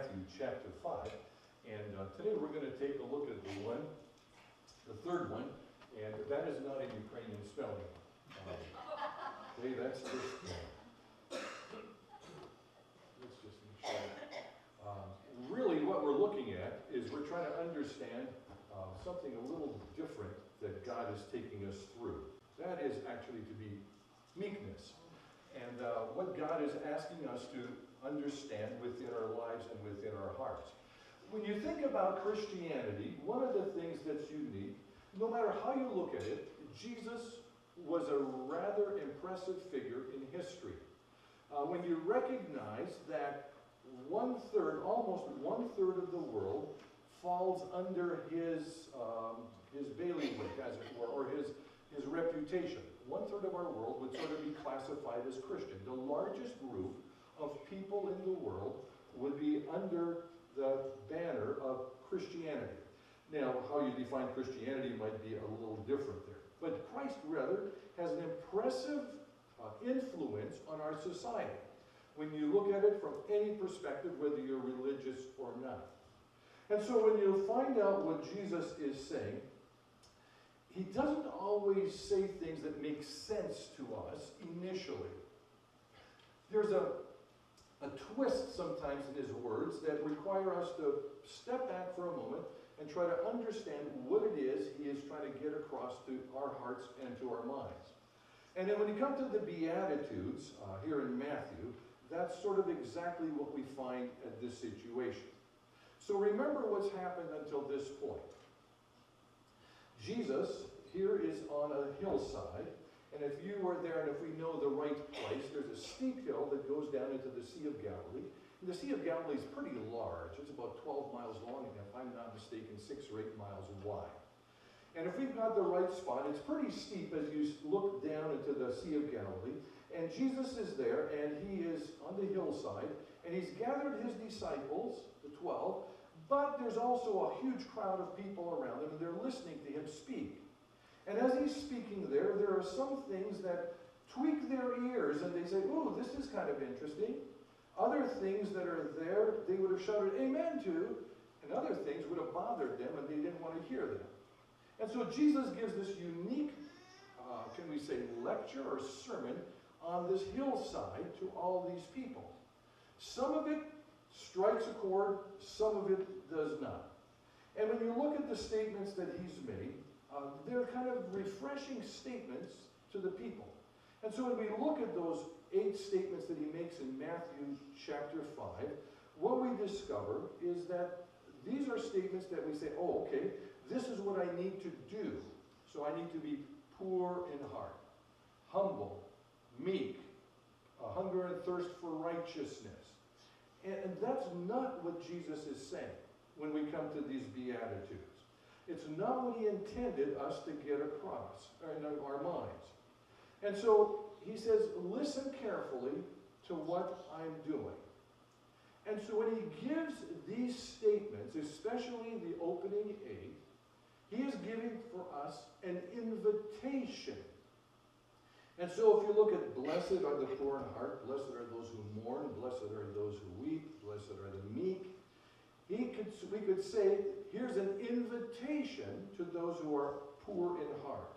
Matthew chapter 5. And today we're going to take a look at the third one, and that is not a Ukrainian spelling. Okay, that's just, let's just make sure. Really what we're looking at is we're trying to understand something a little different that God is taking us through. That is actually to be meekness. And what God is asking us to understand within our lives and within our hearts. When you think about Christianity, one of the things that's unique, no matter how you look at it, Jesus was a rather impressive figure in history. When you recognize that almost one third of the world falls under his bailiwick, as it were, or his reputation. 1/3 of our world would sort of be classified as Christian. The largest group of people in the world would be under the banner of Christianity. Now, how you define Christianity might be a little different there. But Christ, rather, has an impressive influence on our society when you look at it from any perspective, whether you're religious or not. And so when you find out what Jesus is saying, he doesn't always say things that make sense to us initially. There's a twist sometimes in his words that require us to step back for a moment and try to understand what it is he is trying to get across to our hearts and to our minds. And then when you come to the Beatitudes here in Matthew, that's sort of exactly what we find at this situation. So remember what's happened until this point. Jesus here is on a hillside, and if you were there and if we know the right place, there's a steep hill that goes down into the Sea of Galilee. And the Sea of Galilee is pretty large. It's about 12 miles long, and if I'm not mistaken, 6 or 8 miles wide. And if we've got the right spot, it's pretty steep as you look down into the Sea of Galilee. And Jesus is there, and he is on the hillside, and he's gathered his disciples, the 12, but there's also a huge crowd of people around him, and they're listening to him speak. And as he's speaking there are some things that tweak their ears, and they say, ooh, this is kind of interesting. Other things that are there, they would have shouted amen to, and other things would have bothered them, and they didn't want to hear them. And so Jesus gives this unique, can we say, lecture or sermon on this hillside to all these people. Some of it strikes a chord, some of it does not. And when you look at the statements that he's made, they're kind of refreshing statements to the people. And so when we look at those 8 statements that he makes in Matthew chapter 5, what we discover is that these are statements that we say, oh, okay, this is what I need to do. So I need to be poor in heart, humble, meek, hunger and thirst for righteousness. And that's not what Jesus is saying when we come to these Beatitudes. It's not what he intended us to get across in our minds. And so he says, listen carefully to what I'm doing. And so when he gives these statements, especially the opening 8, he is giving for us an invitation. And so if you look at blessed are the poor in heart, blessed are those who mourn, blessed are those who weep, blessed are the meek, we could say, here's an invitation to those who are poor in heart.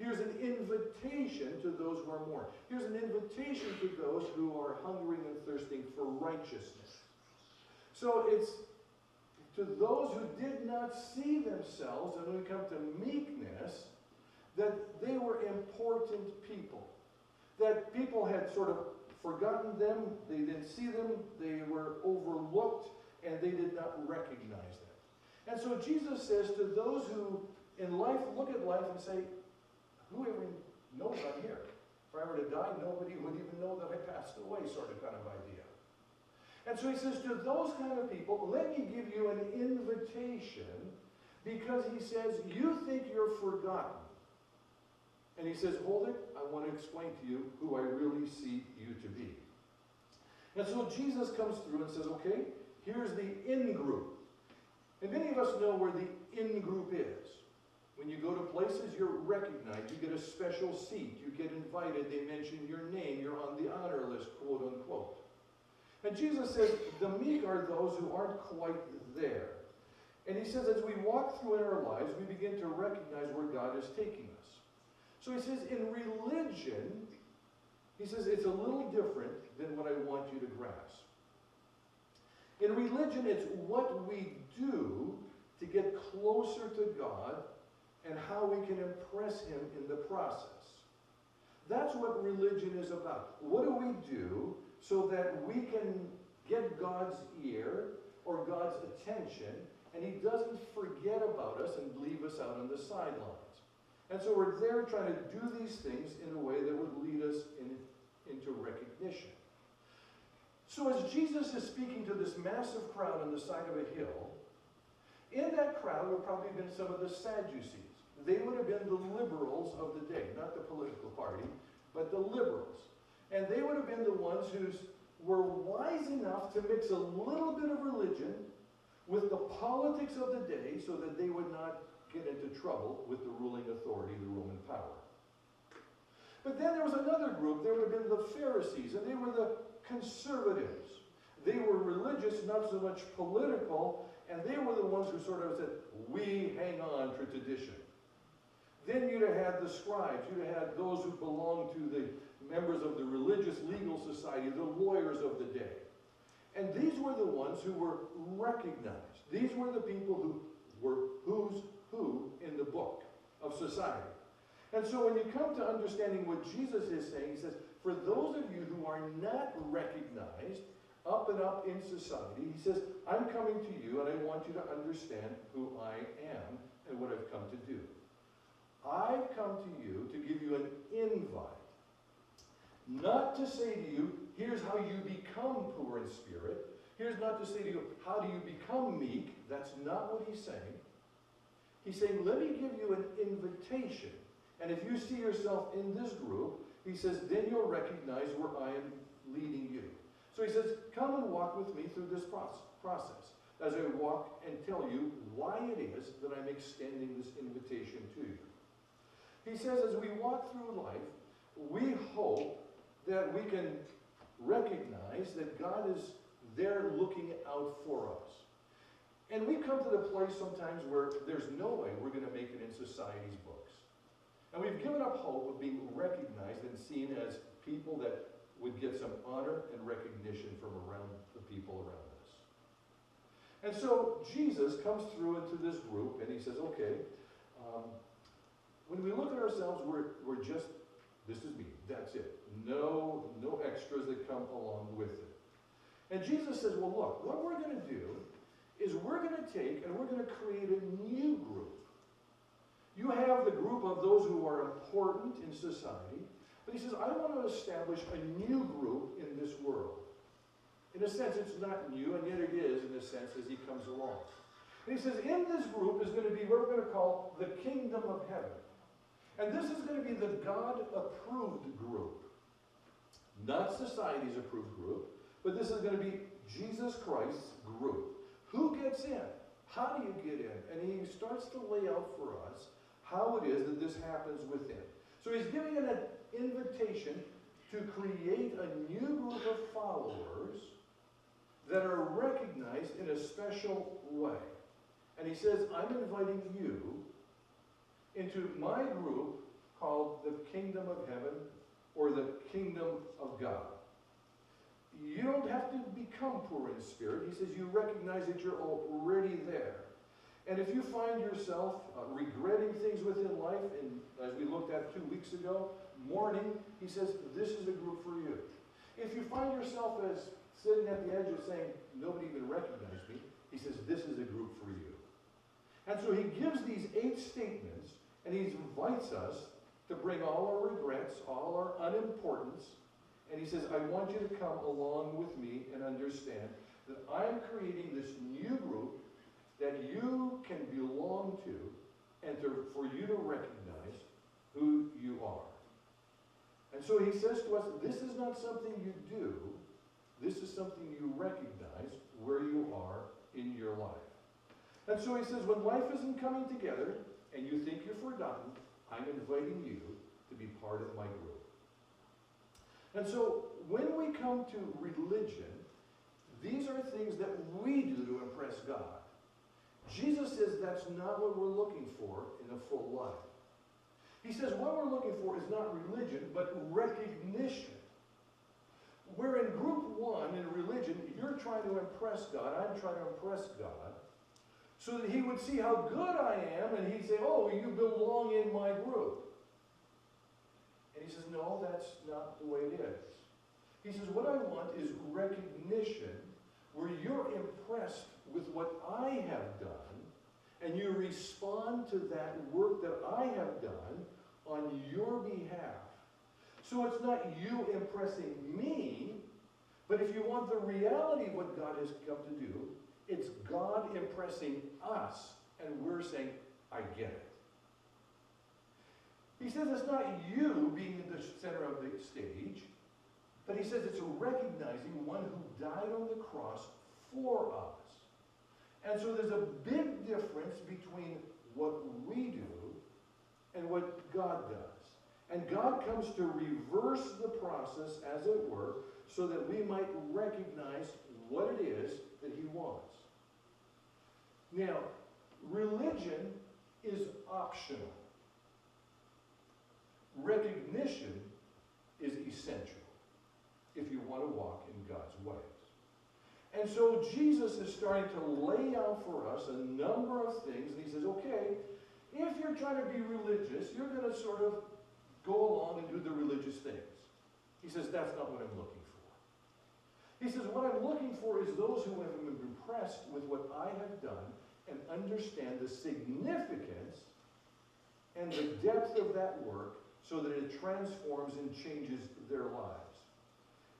Here's an invitation to those who are mourning. Here's an invitation to those who are hungering and thirsting for righteousness. So it's to those who did not see themselves, and when we come to meekness, that they were important people. That people had sort of forgotten them, they didn't see them, they were overlooked, and they did not recognize them. And so Jesus says to those who in life look at life and say, who even knows I'm here? If I were to die, nobody would even know that I passed away, sort of kind of idea. And so he says to those kind of people, let me give you an invitation, because he says, you think you're forgotten. And he says, hold it, I want to explain to you who I really see you to be. And so Jesus comes through and says, okay, here's the in-group. And many of us know where the in-group is. When you go to places, you're recognized. You get a special seat. You get invited. They mention your name. You're on the honor list, quote unquote. And Jesus says the meek are those who aren't quite there. And he says as we walk through in our lives, we begin to recognize where God is taking us. So he says in religion, he says it's a little different than what I want you to grasp. In religion, it's what we do to get closer to God and how we can impress him in the process. That's what religion is about. What do we do so that we can get God's ear or God's attention and he doesn't forget about us and leave us out on the sidelines? And so we're there trying to do these things in a way that would lead us into recognition. So as Jesus is speaking to this massive crowd on the side of a hill, in that crowd would probably have been some of the Sadducees. They would have been the liberals of the day, not the political party, but the liberals. And they would have been the ones who were wise enough to mix a little bit of religion with the politics of the day so that they would not get into trouble with the ruling authority, the Roman power. But then there was another group. There would have been the Pharisees, and they were the conservatives. They were religious, not so much political, and they were the ones who sort of said, we hang on to tradition. Then you'd have had the scribes. You'd have had those who belonged to the members of the religious legal society, the lawyers of the day. And these were the ones who were recognized. These were the people who were who's who in the book of society. And so when you come to understanding what Jesus is saying, he says, for those of you who are not recognized up and up in society, he says, I'm coming to you and I want you to understand who I am and what I've come to do. I've come to you to give you an invite. Not to say to you, here's how you become poor in spirit. Here's not to say to you, how do you become meek? That's not what he's saying. He's saying, let me give you an invitation. And if you see yourself in this group, he says, then you'll recognize where I am leading you. So he says, come and walk with me through this process as I walk and tell you why it is that I'm extending this invitation to you. He says, as we walk through life, we hope that we can recognize that God is there looking out for us. And we come to the place sometimes where there's no way we're going to make it in society's books. And we've given up hope of being recognized and seen as people that would get some honor and recognition from around the people around us. And so Jesus comes through into this group and he says, okay, when we look at ourselves, we're just, this is me, that's it. No extras that come along with it. And Jesus says, well, look, what we're going to do is we're going to take and we're going to create a new group. You have the group of those who are important in society, but he says, I want to establish a new group in this world. In a sense, it's not new, and yet it is in a sense as he comes along. And he says, in this group is going to be what we're going to call the kingdom of heaven. And this is going to be the God-approved group. Not society's approved group, but this is going to be Jesus Christ's group. Who gets in? How do you get in? And he starts to lay out for us how it is that this happens within. So he's giving an invitation to create a new group of followers that are recognized in a special way. And he says, I'm inviting you into my group called the Kingdom of Heaven or the Kingdom of God. You don't have to become poor in spirit. He says you recognize that you're already there. And if you find yourself regretting things within life, and as we looked at 2 weeks ago, mourning, he says this is a group for you. If you find yourself as sitting at the edge of saying, nobody even recognized me, he says this is a group for you. And so he gives these 8 statements, and he invites us to bring all our regrets, all our unimportance, and he says, I want you to come along with me and understand that I'm creating this new group that you can belong to and for you to recognize who you are. And so he says to us, this is not something you do, this is something you recognize where you are in your life. And so he says, when life isn't coming together and you think you're forgotten, I'm inviting you to be part of my group. And so when we come to religion, These are things that we do to impress God. Jesus says that's not what we're looking for in a full life. He says what we're looking for is not religion, but recognition. Where in group one, in religion, you're trying to impress God, I'm trying to impress God, so that he would see how good I am, and he'd say, oh, you belong in my group. And he says, no, that's not the way it is. He says, what I want is recognition, where you're impressed with what I have done, and you respond to that work that I have done on your behalf. So it's not you impressing me, but if you want the reality of what God has come to do, it's God impressing us, and we're saying, I get it. He says it's not you being in the center of the stage, but he says it's recognizing one who died on the cross for us. And so there's a big difference between what we do and what God does. And God comes to reverse the process, as it were, so that we might recognize what it is that he wants. Now, religion is optional. Recognition is essential if you want to walk in God's ways. And so Jesus is starting to lay out for us a number of things, and he says, okay, if you're trying to be religious, you're going to sort of go along and do the religious things. He says, that's not what I'm looking for. He says, what I'm looking for is those who have been impressed with what I have done and understand the significance and the depth of that work so that it transforms and changes their lives.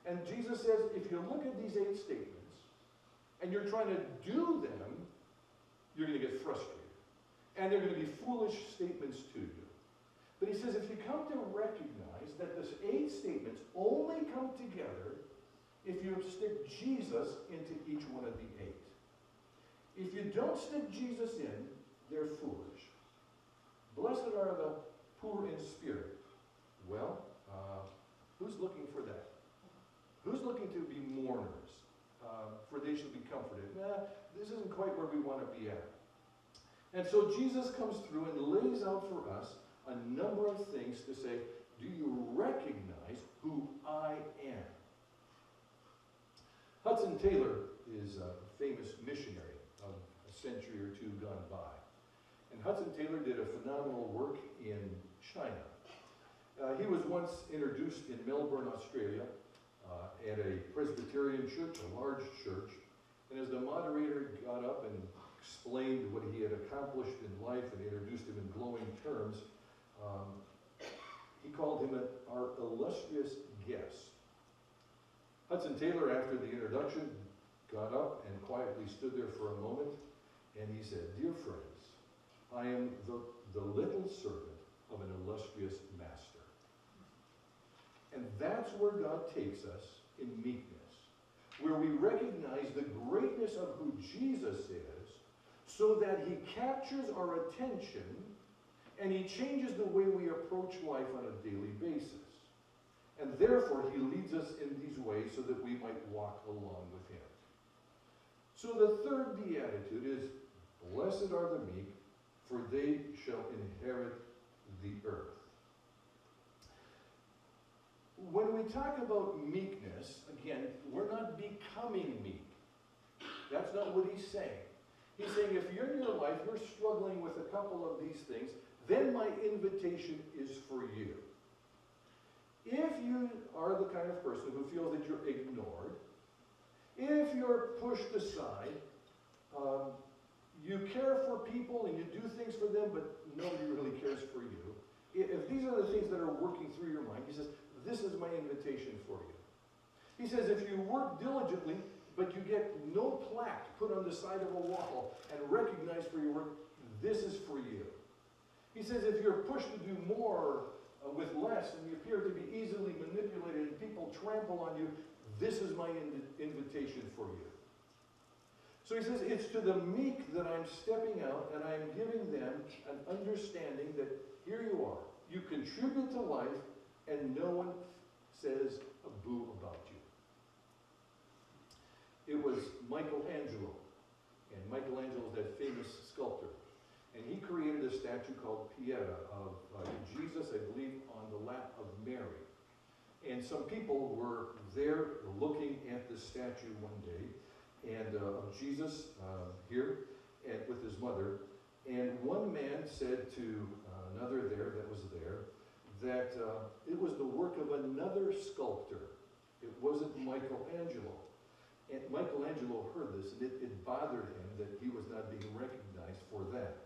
And Jesus says, if you look at these 8 statements and you're trying to do them, you're going to get frustrated. And they're going to be foolish statements to you. But he says, if you come to recognize that these 8 statements only come together if you stick Jesus into each one of the 8. If you don't stick Jesus in, they're foolish. Blessed are the poor in spirit. Well, who's looking for that? Who's looking to be mourners? For they shall be comforted. Nah, this isn't quite where we want to be at. And so Jesus comes through and lays out for us a number of things to say, do you recognize who I am? Hudson Taylor is a famous missionary of a century or two gone by. And Hudson Taylor did a phenomenal work in China. He was once introduced in Melbourne, Australia, at a Presbyterian church, a large church. And as the moderator got up and explained what he had accomplished in life and introduced him in glowing terms, he called him our illustrious guest. Hudson Taylor, after the introduction, got up and quietly stood there for a moment, and he said, dear friends, I am the little servant of an illustrious master. And that's where God takes us in meekness, where we recognize the greatness of who Jesus is, so that he captures our attention and he changes the way we approach life on a daily basis. And therefore, he leads us in these ways so that we might walk along with him. So the third beatitude is, blessed are the meek, for they shall inherit the earth. When we talk about meekness, again, we're not becoming meek. That's not what he's saying. He's saying if you're in your life, you're struggling with a couple of these things, then my invitation is for you. If you are the kind of person who feels that you're ignored, if you're pushed aside, you care for people and you do things for them, but nobody really cares for you. If these are the things that are working through your mind, he says, this is my invitation for you. He says, if you work diligently, but you get no plaque put on the side of a wall and recognized for your work, this is for you. He says, if you're pushed to do more with less and you appear to be easily manipulated and people trample on you, this is my invitation for you. So he says, it's to the meek that I'm stepping out and I'm giving them an understanding that here you are. You contribute to life and no one says a boo about you. It was Michelangelo. And Michelangelo is that famous sculptor. And he created a statue called Pieta of Jesus, I believe, on the lap of Mary. And some people were there looking at the statue one day, and of Jesus here and with his mother. And one man said to another there that was there that it was the work of another sculptor. It wasn't Michelangelo. And Michelangelo heard this, and it bothered him that he was not being recognized for that.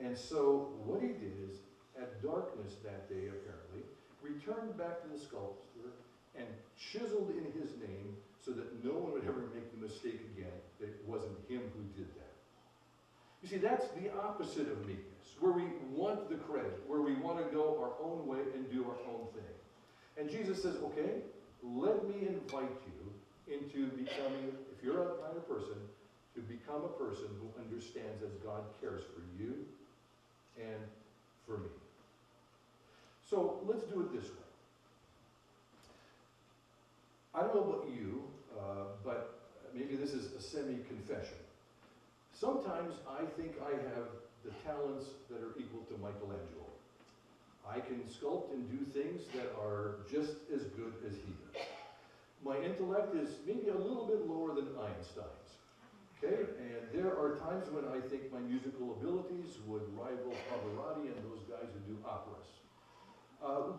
And so what he did is, at darkness that day apparently, returned back to the sculptor and chiseled in his name so that no one would ever make the mistake again that it wasn't him who did that. You see, that's the opposite of meekness, where we want the credit, where we want to go our own way and do our own thing. And Jesus says, okay, let me invite you into becoming, if you're a kind of person, to become a person who understands as God cares for you and for me. So let's do it this way. I don't know about you, but maybe this is a semi-confession. Sometimes I think I have the talents that are equal to Michelangelo. I can sculpt and do things that are just as good as he does. My intellect is maybe a little bit lower than Einstein's. Okay? And there are times when I think my musical abilities would rival Pavarotti and those guys who do operas.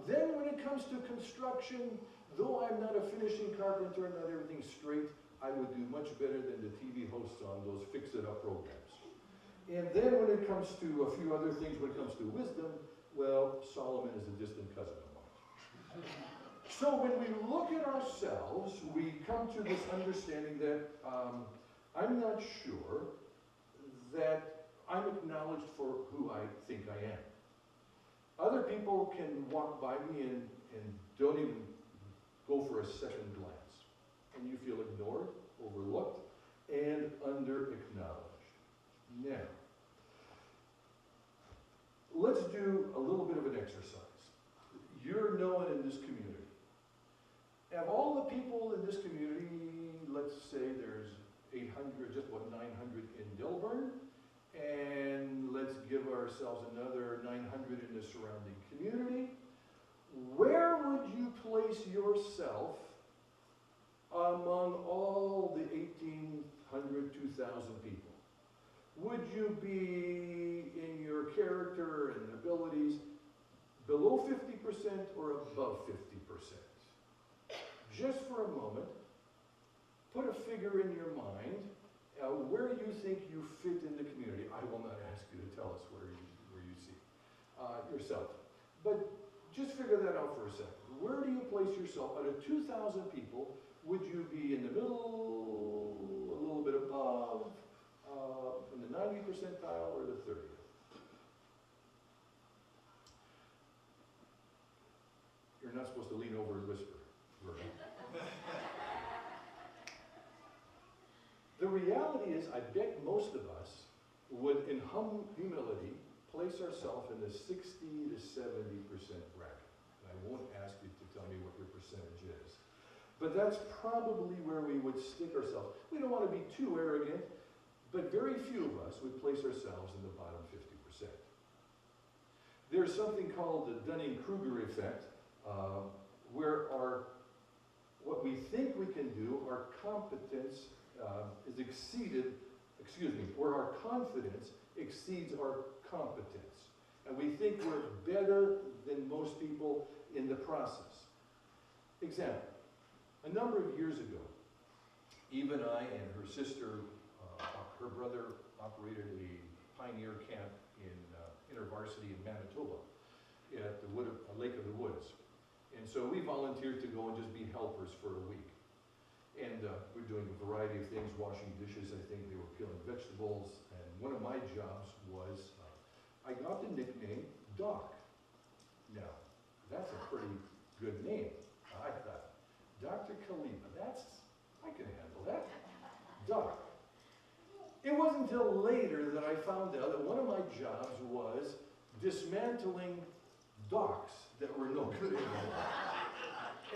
Then when it comes to construction, though I'm not a finishing carpenter and not everything's straight, I would do much better than the TV hosts on those fix-it-up programs. And then when it comes to a few other things, when it comes to wisdom, well, Solomon is a distant cousin of mine. So when we look at ourselves, we come to this understanding that I'm not sure that I'm acknowledged for who I think I am. Other people can walk by me and don't even go for a second glance. And you feel ignored, overlooked, and under-acknowledged. Now, let's do a little bit of an exercise. You're known in this community. Of all the people in this community, let's say there's 800, just about 900 in Dilburn, and let's give ourselves another 900 in the surrounding community. Where would you place yourself among all the 1,800, 2,000 people? Would you be in your character and abilities below 50% or above 50%? Just for a moment, put a figure in your mind where you think you fit in the community. I will not ask you to tell us where you see yourself. But just figure that out for a second. Where do you place yourself? Out of 2,000 people, would you be in the middle, a little bit above, in the 90th percentile, or the 30th? You're not supposed to lean over and whisper. The reality is, I bet most of us would, in humility, place ourselves in the 60 to 70% bracket. And I won't ask you to tell me what your percentage is. But that's probably where we would stick ourselves. We don't want to be too arrogant, but very few of us would place ourselves in the bottom 50%. There's something called the Dunning-Kruger effect, where what we think we can do, our competence is exceeded, where our confidence exceeds our competence. And we think we're better than most people in the process. Example, a number of years ago, Eve and I and her sister, her brother, operated a pioneer camp in InterVarsity in Manitoba at the Lake of the Woods. And so we volunteered to go and just be helpers for a week. And we're doing a variety of things, washing dishes, I think they were peeling vegetables. And one of my jobs was, I got the nickname Doc. Now, that's a pretty good name, I thought. Dr. Kalima, I can handle that. Doc. It wasn't until later that I found out that one of my jobs was dismantling docks that were no good anymore.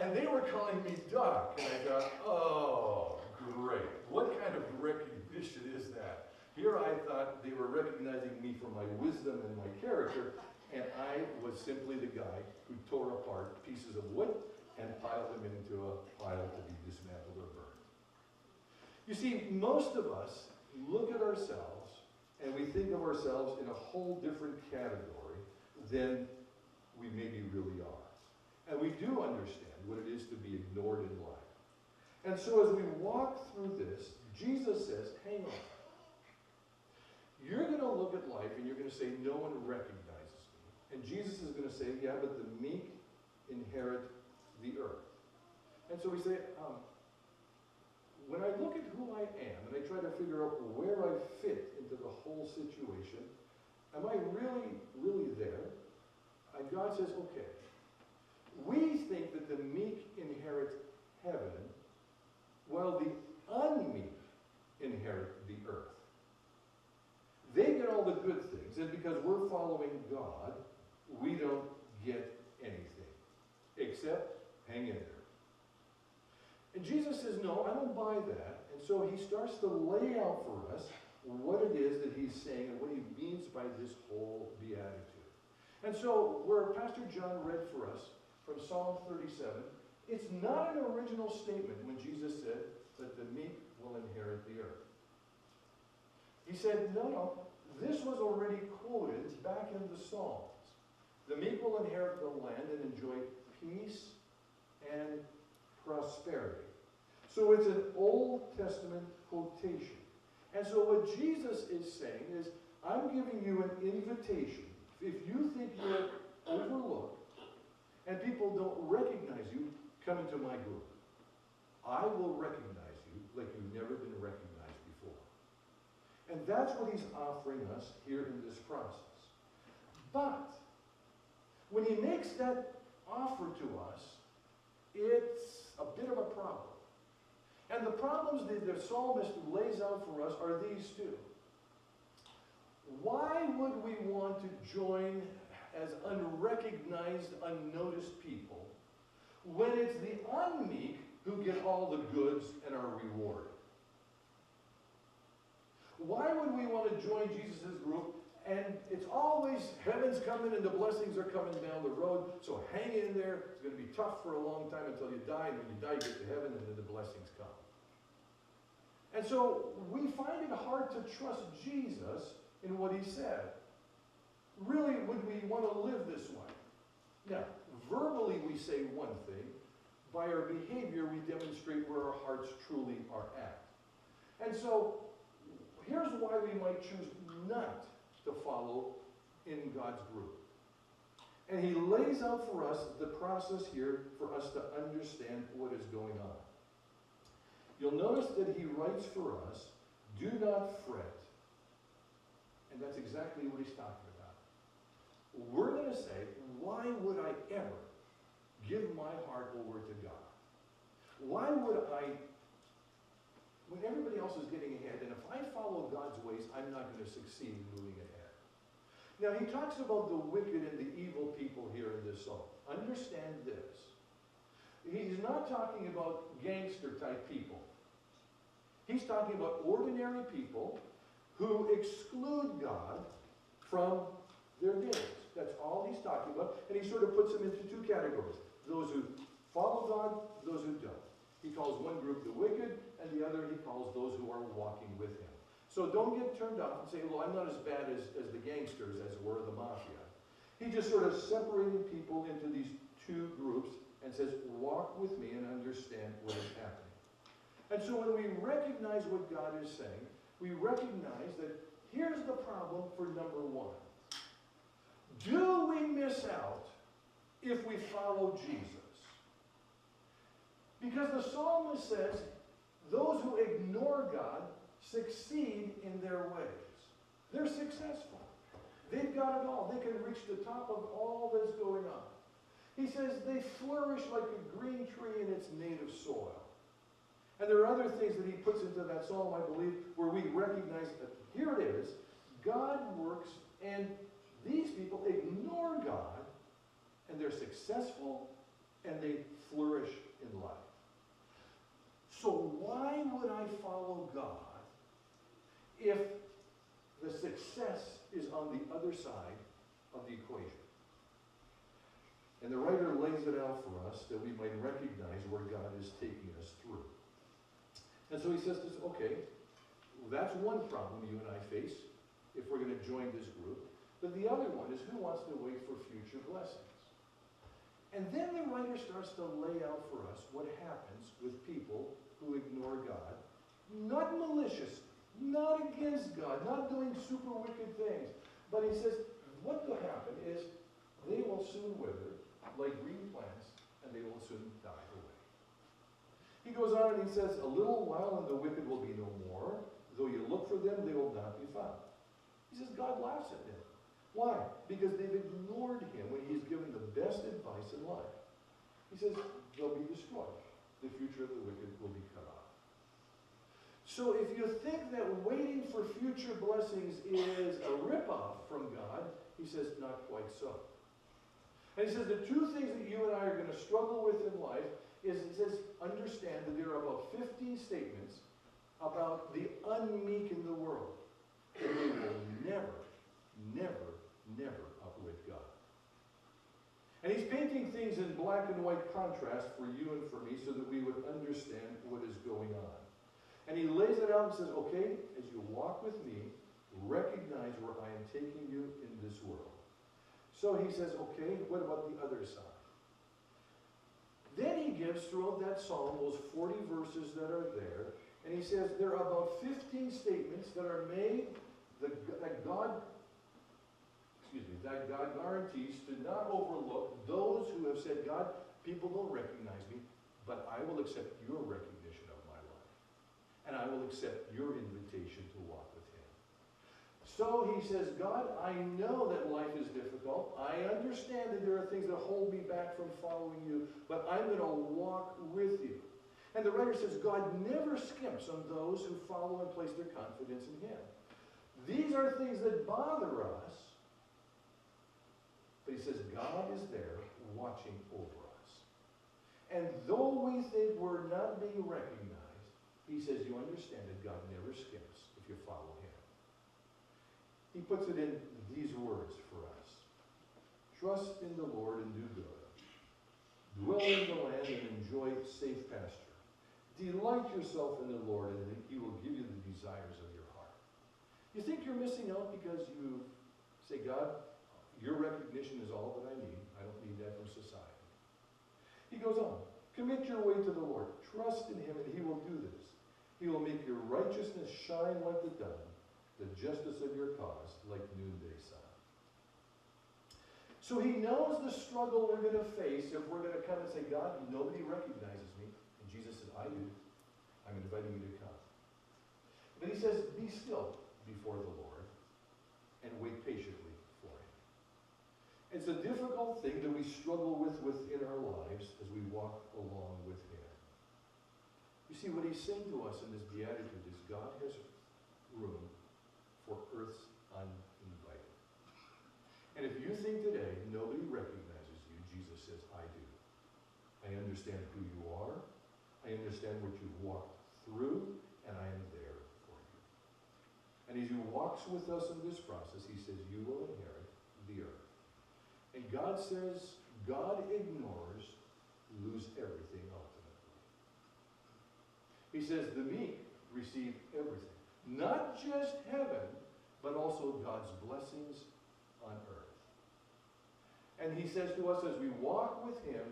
And they were calling me Doc. And I thought, oh, Great. What kind of recognition is that? Here I thought they were recognizing me for my wisdom and my character, and I was simply the guy who tore apart pieces of wood and piled them into a pile to be dismantled or burned. You see, most of us look at ourselves and we think of ourselves in a whole different category than we maybe really are. And we do understand what it is to be ignored in life. And so as we walk through this, Jesus says, hang on. You're going to look at life and you're going to say, no one recognizes me. And Jesus is going to say, yeah, but the meek inherit the earth. And so we say, when I look at who I am and I try to figure out where I fit into the whole situation, am I really, really there? And God says, okay. We think that the meek inherit heaven, while the unmeek inherit the earth. They get all the good things, and because we're following God, we don't get anything, except hang in there. And Jesus says, no, I don't buy that. And so he starts to lay out for us what it is that he's saying and what he means by this whole beatitude. And so where Pastor John read for us from Psalm 37, it's not an original statement when Jesus said that the meek will inherit the earth. He said, no, this was already quoted back in the Psalms. The meek will inherit the land and enjoy peace and prosperity. So it's an Old Testament quotation. And so what Jesus is saying is, I'm giving you an invitation. If you think you're overlooked and people don't recognize you, come into my group. I will recognize you like you've never been recognized before. And that's what he's offering us here in this process. But when he makes that offer to us, it's a bit of a problem. And the problems that the psalmist lays out for us are these two. Why would we want to join as unrecognized, unnoticed people when it's the unmeek who get all the goods and are rewarded? Why would we want to join Jesus' group and it's always heaven's coming and the blessings are coming down the road, so hang in there. It's going to be tough for a long time until you die, and when you die, you get to heaven and then the blessings come. And so we find it hard to trust Jesus in what he said. Really, would we want to live this way? Now, verbally we say one thing. By our behavior, we demonstrate where our hearts truly are at. And so, here's why we might choose not to follow in God's group. And he lays out for us the process here for us to understand what is going on. You'll notice that he writes for us, do not fret. And that's exactly what he's talking about. We're going to say, why would I ever give my heart over to God? Why would I, when everybody else is getting ahead, and if I follow God's ways, I'm not going to succeed in moving ahead. Now, he talks about the wicked and the evil people here in this psalm. Understand this. He's not talking about gangster-type people. He's talking about ordinary people who exclude God from their days. That's all he's talking about. And he sort of puts them into two categories. Those who follow God, those who don't. He calls one group the wicked, and the other he calls those who are walking with him. So don't get turned off and say, well, I'm not as bad as the gangsters as were the mafia. He just sort of separated people into these two groups and says, walk with me and understand what is happening. And so when we recognize what God is saying, we recognize that here's the problem for number one. Do we miss out if we follow Jesus? Because the psalmist says, those who ignore God succeed in their ways. They're successful. They've got it all. They can reach the top of all that's going on. He says they flourish like a green tree in its native soil. And there are other things that he puts into that psalm, I believe, where we recognize that here it is, God works, and these people ignore God, and they're successful, and they flourish in life. So why would I follow God if the success is on the other side of the equation? And the writer lays it out for us that we might recognize where God is taking us through. And so he says this, okay, that's one problem you and I face if we're going to join this group. But the other one is, who wants to wait for future blessings? And then the writer starts to lay out for us what happens with people who ignore God, not maliciously, not against God, not doing super wicked things. But he says, what will happen is they will soon wither like green plants, and they will soon die away. He goes on and he says, a little while and the wicked will be no more. Though you look for them, they will not be found. He says God laughs at them. Why? Because they've ignored him when he's given the best advice in life. He says they'll be destroyed. The future of the wicked will be cut off. So if you think that waiting for future blessings is a ripoff from God, he says not quite so. And he says the two things that you and I are going to struggle with in life is, he says, understand that there are about 15 statements about the unmeek in the world. And they will never, never, never outwit God. And he's painting things in black and white contrast for you and for me so that we would understand what is going on. And he lays it out and says, okay, as you walk with me, recognize where I am taking you in this world. So he says, okay, what about the other side? Then he gives, throughout that psalm, those 40 verses that are there, and he says there are about 15 statements that are made that God guarantees to not overlook those who have said, God, people don't recognize me, but I will accept your recognition of my life. And I will accept your invitation to walk with him. So he says, God, I know that life is difficult. I understand that there are things that hold me back from following you, but I'm going to walk with you. And the writer says, God never skimps on those who follow and place their confidence in him. These are things that bother us, but he says, God is there watching over us. And though we think we're not being recognized, he says, you understand that God never skips if you follow him. He puts it in these words for us. Trust in the Lord and do good. Dwell in the land and enjoy safe pasture. Delight yourself in the Lord, and he will give you the desires of your heart. You think you're missing out because you say, God, your recognition is all that I need. I don't need that from society. He goes on. Commit your way to the Lord. Trust in him, and he will do this. He will make your righteousness shine like the dawn, the justice of your cause like noonday sun. So he knows the struggle we're going to face if we're going to come and say, God, nobody recognizes me. And Jesus said, I do. I'm inviting you to come. But he says, be still before the Lord and wait patiently for him. It's a difficult thing that we struggle with within our lives as we walk along with him. You see, what he's saying to us in this beatitude is God has room for earth's uninvited. And if you think today nobody recognizes you, Jesus says, I do. I understand who you are. I understand what you've walked through, and I am there for you. And as he walks with us in this process, he says, you will inherit the earth. And God says, God ignores, lose everything ultimately. He says, the meek receive everything. Not just heaven, but also God's blessings on earth. And he says to us, as we walk with him,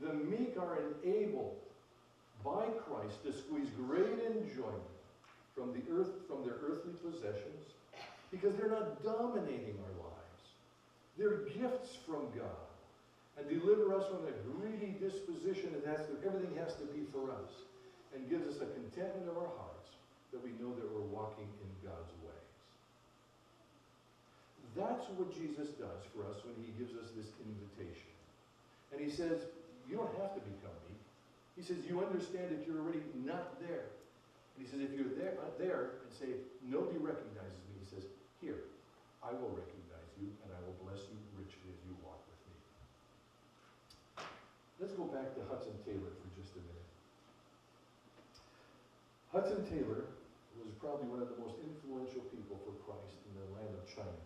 the meek are enabled by Christ to squeeze great enjoyment from the earth, from their earthly possessions, because they're not dominating our lives. They're gifts from God, and deliver us from a greedy disposition that everything has to be for us, and gives us a contentment of our hearts that we know that we're walking in God's ways. That's what Jesus does for us when he gives us this invitation. And he says, you don't have to become meek. He says, you understand that you're already not there. And he says, if you're there and say, nobody recognizes me, he says, here, I will recognize you, and I will bless you richly as you walk with me. Let's go back to Hudson Taylor for just a minute. Hudson Taylor was probably one of the most influential people for Christ in the land of China.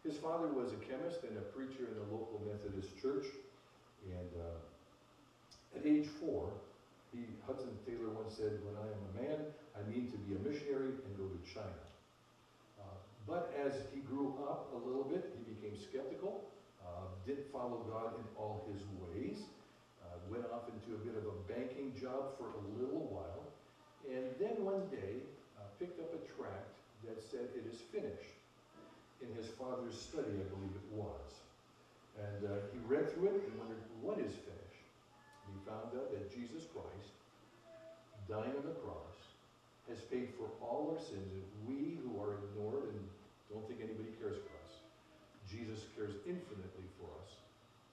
His father was a chemist and a preacher in a local Methodist church, and at age 4, Hudson Taylor once said, "When I am a man, I mean to be a missionary and go to China." But as he grew up a little bit, he became skeptical, didn't follow God in all his ways, went off into a bit of a banking job for a little while, and then one day picked up a tract that said, "It is finished," in his father's study, I believe it was. And he read through it and wondered, what is finished? And he found out that Jesus Christ, dying on the cross, has paid for all our sins, and we who are ignored and don't think anybody cares for us, Jesus cares infinitely for us,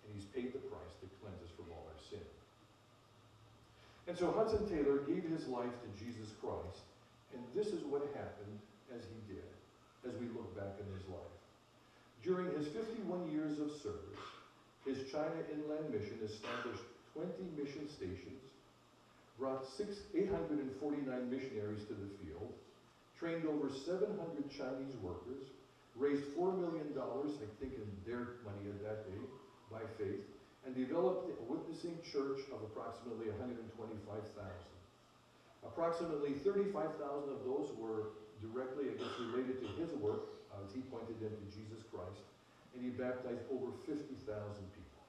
and he's paid the price to cleanse us from all our sin. And so Hudson Taylor gave his life to Jesus Christ, and this is what happened as he did, as we look back in his life. During his 51 years of service, his China Inland Mission established 20 mission stations, brought 849 missionaries to the field, trained over 700 Chinese workers, raised $4 million, I think in their money at that day, by faith, and developed a witnessing church of approximately 125,000. Approximately 35,000 of those were directly, I guess, related to his work, as he pointed them to Jesus Christ, and he baptized over 50,000 people.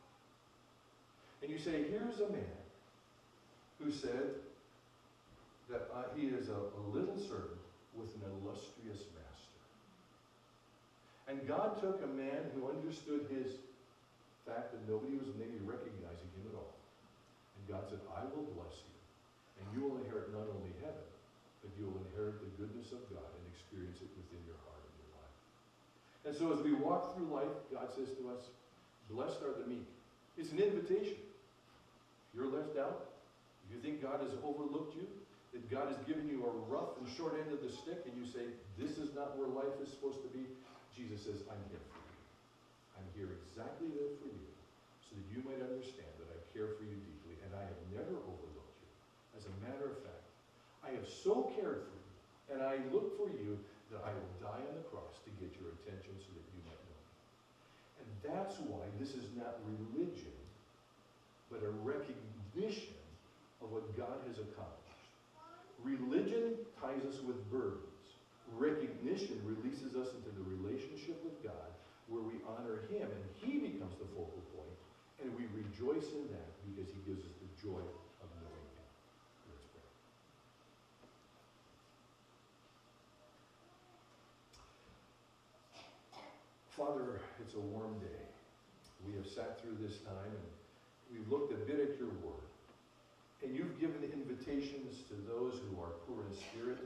And you say, here's a man who said that he is a little servant with an illustrious master. And God took a man who understood his fact that nobody was maybe recognizing him at all. And God said, "I will bless you, and you will inherit not only heaven, but you will inherit the goodness of God and experience it within your heart and your life." And so as we walk through life, God says to us, "Blessed are the meek." It's an invitation. If you're left out, if you think God has overlooked you, that God has given you a rough and short end of the stick, and you say, "This is not where life is supposed to be," Jesus says, "I'm here for you. I'm here exactly there for you, so that you might understand that I care for you deeply, and I have never overlooked you. As a matter of fact, I have so cared for you, and I look for you that I will die on the cross to get your attention so that you might know me." And that's why this is not religion, but a recognition of what God has accomplished. Religion ties us with burdens. Recognition releases us into the relationship with God, where we honor him, and he becomes the focal point, and we rejoice in that because he gives us the joy of knowing him. Let's pray. Father, it's a warm day. We have sat through this time, and we've looked a bit at your word. And you've given invitations to those who are poor in spirit,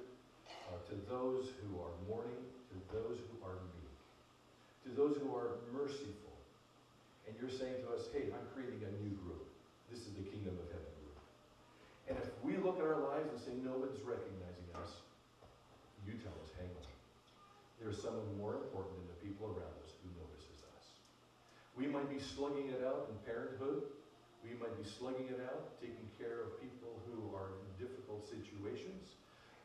to those who are mourning, to those who are meek, to those who are merciful. And you're saying to us, "Hey, I'm creating a new group. This is the kingdom of heaven group." And if we look at our lives and say, "No one's recognizing us," you tell us, "Hang on. There's someone more important than the people around us who notices us." We might be slugging it out in parenthood. We might be slugging it out, taking care of people who are in difficult situations.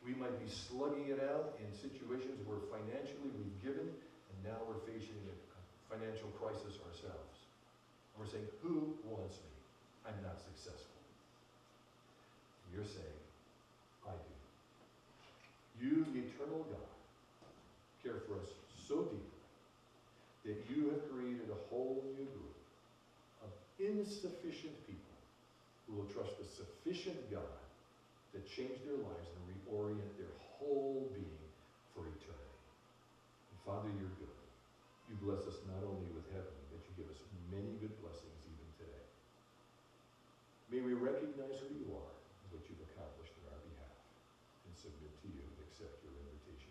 We might be slugging it out in situations where financially we've given, and now we're facing a financial crisis ourselves. And we're saying, "Who wants me? I'm not successful." And you're saying, "I do." You, the eternal God, care for us so deeply that you have created a whole new group of insufficient people who will trust the sufficient God to change their lives and reorient their whole being for eternity. And Father, you're good. You bless us not only with heaven, but you give us many good blessings even today. May we recognize who you are and what you've accomplished on our behalf, and submit to you and accept your invitation.